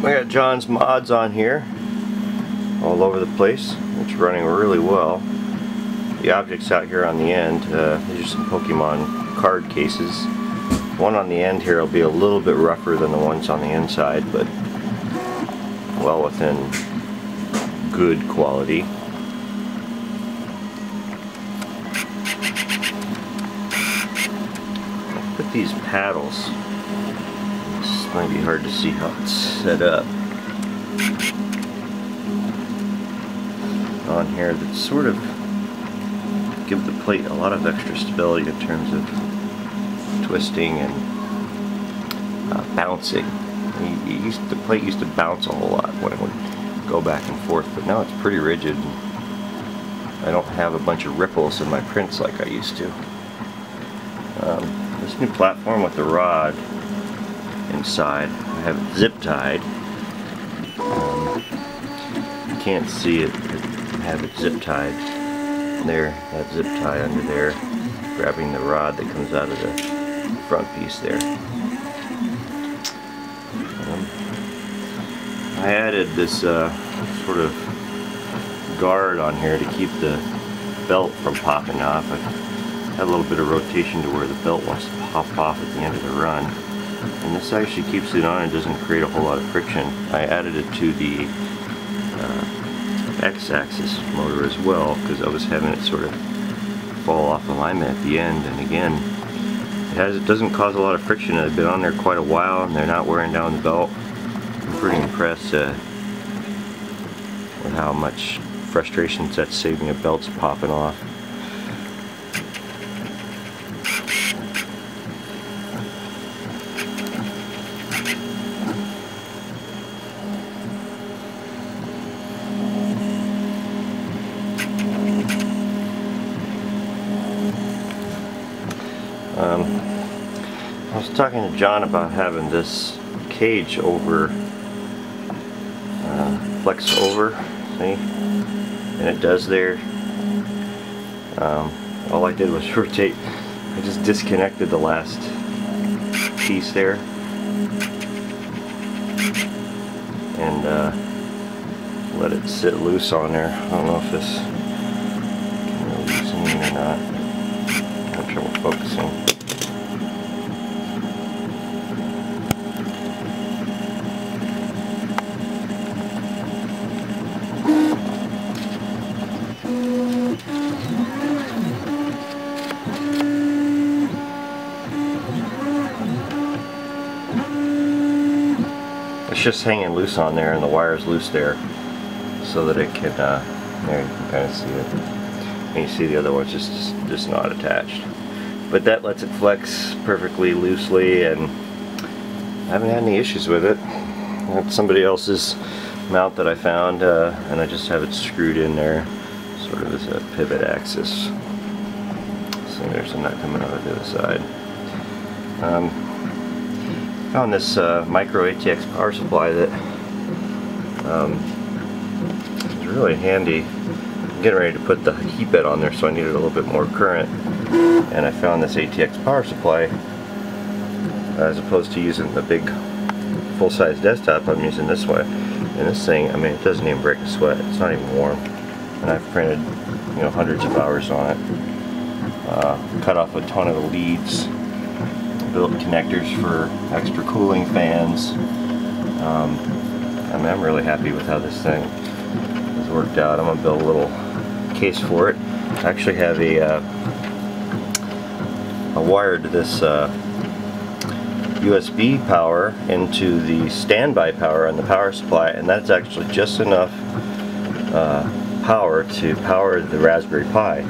We got John's mods on here all over the place. It's running really well. The objects out here on the end, these are some Pokemon card cases. One on the end here will be a little bit rougher than the ones on the inside, but well within good quality. Put these paddles, this might be hard to see how it's set up, on here that sort of give the plate a lot of extra stability in terms of twisting and bouncing. The plate used to bounce a whole lot when it would go back and forth, but now it's pretty rigid. I don't have a bunch of ripples in my prints like I used to. This new platform with the rod inside, I have it zip tied. You can't see it, but I have it zip tied. There, that zip tie under there, grabbing the rod that comes out of the front piece there. I added this sort of guard on here to keep the belt from popping off. I had a little bit of rotation to where the belt wants to pop off at the end of the run, and this actually keeps it on and doesn't create a whole lot of friction. I added it to the X-axis motor as well because I was having it sort of fall off alignment at the end, and again it doesn't cause a lot of friction. They've been on there quite a while and they're not wearing down the belt. I'm pretty impressed with how much frustration that's saving a belt's popping off. I was talking to John about having this cage over, flex over, see? And it does there. All I did was rotate. I just disconnected the last piece there and let it sit loose on there. I don't know if this can really loosen or not. I'm having trouble focusing. It's just hanging loose on there, and the wire's loose there, so that it can, there you can kind of see it, and you see the other one's just not attached. But that lets it flex perfectly loosely, and I haven't had any issues with it. That's somebody else's mount that I found, and I just have it screwed in there, sort of as a pivot axis. So there's a nut coming out of the other side. Found this micro ATX power supply that is really handy. I'm getting ready to put the heat bed on there, so I needed a little bit more current, and I found this ATX power supply. As opposed to using the big full-size desktop, I'm using this one. And this thing, I mean, it doesn't even break a sweat. It's not even warm, and I've printed, you know, hundreds of hours on it. Cut off a ton of the leads. Built connectors for extra cooling fans. I mean, I'm really happy with how this thing has worked out. I'm going to build a little case for it. I actually have I wired this USB power into the standby power on the power supply, and that's actually just enough power to power the Raspberry Pi.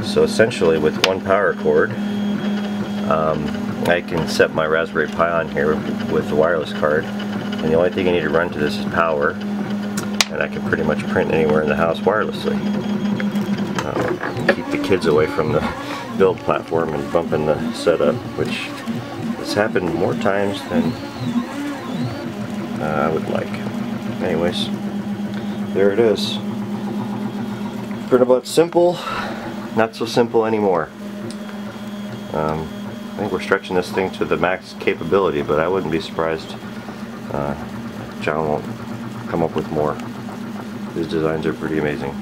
So essentially with one power cord, I can set my Raspberry Pi on here with the wireless card, and the only thing I need to run to this is power, and I can pretty much print anywhere in the house wirelessly. Keep the kids away from the build platform and bumping the setup, which has happened more times than I would like. Anyways, there it is. Printrbot Simple, not so simple anymore. I think we're stretching this thing to the max capability, but I wouldn't be surprised channel won't come up with more. His designs are pretty amazing.